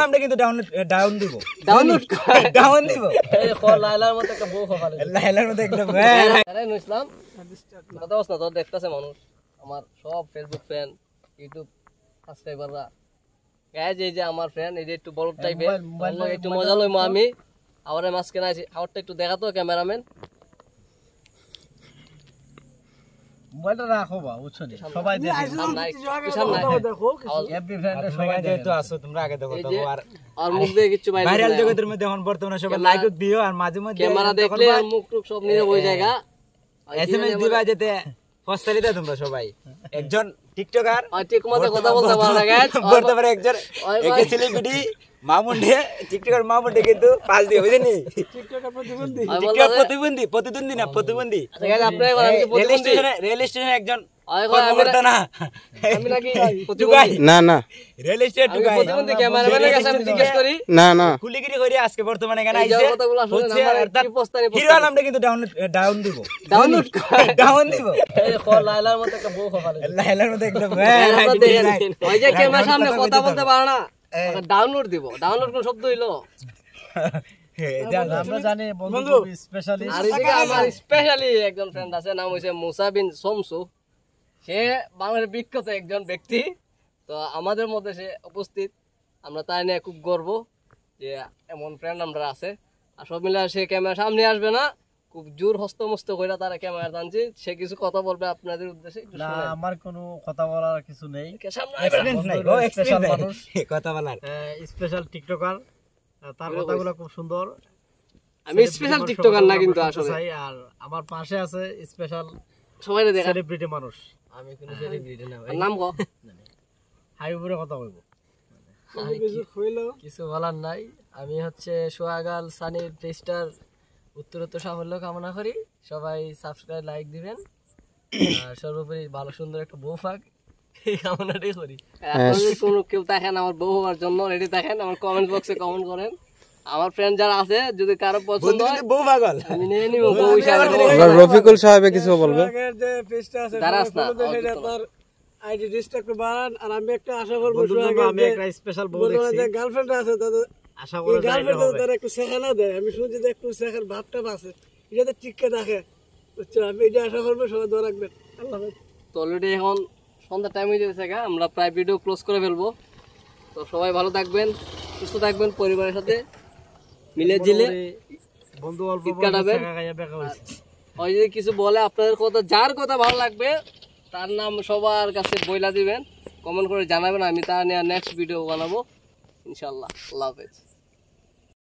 নামটা কিন্তু ডাউন দিব এই লাইলার মতো একটা বউ খোকালে লাইলার মতো একদম আরে ইসলাম কথা বলছ না তো দেখতাছে মানুষ আমার সব ফেসবুক ফ্যান ইউটিউব সাবস্ক্রাইবাররা গাইজ এই যে আমার ফ্যান এই যে একটু বড় টাইপের একটু মজা লইমু আমি আমারে মাঝখানে আছি আউটটা একটু দেখাতো ক্যামেরাম্যান মোবাইলটা রাখো বা বুঝছো নি সবাই দেখে দেখো এফবি ফ্রেন্ডে সবাই যেহেতু আসো তোমরা আগে দেখো তো আর মুখ দিয়ে কিছু বাইরে ভাইরাল জগতের মধ্যে এখন বর্তমানে সবাই লাইক দিও আর মাঝে মধ্যে ক্যামেরা দেখলে আর মুখ টুক সব নিয়ে ওই জায়গা এসএমএস দিবা যেতে ফস্তারি দাও তোমরা সবাই একজন টিকটকার আর ঠিক মতো কথা বলতে পারো না গাইস বর্তমানে একজন একে সেলিব্রিটি মামুন্ডে টিকটকার মামুন্ডে কিন্তু পাস দিয়ে বুঝেনি টিকটকার প্রতিবন্ধী না প্রতিবন্ধী আচ্ছা গাইস আপনারা বলেন কি প্রতিবন্ধী রেল স্টেশনে একজন আমি নাকি প্রতিবন্ধী না রেল স্টেশন টুকাই প্রতিবন্ধী ক্যামেরাম্যানের কাছে আমি জিজ্ঞেস করি না কুলিগিরি করে আজকে বর্তমানে এখানে আইছে কথাগুলো শুনে আমার কি পোস্টারে হিরো নামটা কিন্তু ডাউন দিব ডাউনলোড দিব এই লাইলার মতো একটা বউ খোকালে লাইলার মতো একদম ওই যে ক্যামেরার সামনে কথা বলতে পারে না ডাউনলোড দিব ডাউনলোড কোন শব্দ হইলো আমরা জানি বন্ধু স্পেশালি আর এদিকে আমার স্পেশালি একজন ফ্রেন্ড আছে নাম হইছে মুসা বিন শমসু সে বাংলাদেশের বিখ্যাত একজন ব্যক্তি তো আমাদের মধ্যে সে উপস্থিত আমরা তাই নিয়ে খুব গর্ব যে এমন ফ্রেন্ড আমরা আছে আর সব মিলে সে ক্যামেরার সামনে আসবে না খুব জোর হস্তমস্ত কইরা তারা ক্যামেরা টানছে সে কিছু কথা বলবে আপনাদের উদ্দেশ্যে একটু না শুনেন আমার কোনো কথা বলার কিছু নেই সামনে এক্সপেরিয়েন্স নাই ও স্পেশাল এক্সপেরিয়েন্স মানুষ কথা বলার স্পেশাল টিকটকার তার কথাগুলো খুব সুন্দর আমি স্পেশাল টিকটকার না কিন্তু আসলে আর আমার পাশে আছে স্পেশাল সবাইরে দেখা সেলিব্রিটি মানুষ আমি কোনো সেলিব্রিটি না ভাই নাম কো হাই উপরে কথা বলবো কিছু বলার নাই আমি হচ্ছে সোহাগাল সানির পেজটার উত্তরোত্তর সাফল্য কামনা করি সবাই সাবস্ক্রাইব লাইক দিবেন আর সর্বোপরি ভালো সুন্দর একটা বউ পাক এই কামনাটাই করি আপনাদের কোনো কেউ দেখেন আমার বউ হওয়ার জন্য রেডি দেখেন আমার কমেন্ট বক্সে কমেন্ট করেন আমার ফ্রেন্ড যারা আছে যদি কারো পছন্দ হয় বউ পাগল আমি নিয়ে নিব বউ হিসাবে রফিকুল সাহেব কিছু বলবে যে পেজটা আছে দাঁড়াস না সেটা তার আইডি রেজিস্টার করে বাড়ান আর আমি একটা আশা করব আমি একটা স্পেশাল বউ দেখছি যে গার্লফ্রেন্ড আছে তাদের আশা করি গার্লফ্রেন্ড তাদের একটু শেখানা দেয় আমি শুনছি যে একটু শেখার ভাবটা আছে এটাতে টিককে দেখে বুঝছো আমি এটা আশা করবো সবাই দোয়া রাখবেন আল্লাহ হাফেজ তো অলরেডি এখন সন্ধ্যা টাইম হয়ে যাচ্ছে আমরা প্রায় ভিডিও ক্লোজ করে ফেলবো তো সবাই ভালো থাকবেন সুস্থ থাকবেন পরিবারের সাথে মিলে জিলে বন্ধু অল্প ঈদ কাটাবেন। ওই যদি কিছু বলে আপনাদের কথা যার কথা ভালো লাগবে তার নাম সবার কাছে বইলা দিবেন কমেন্ট করে জানাবেন আমি তা নিয়ে নেক্সট ভিডিও বানাবো ইনশাআল্লাহ আল্লাহ হাফেজ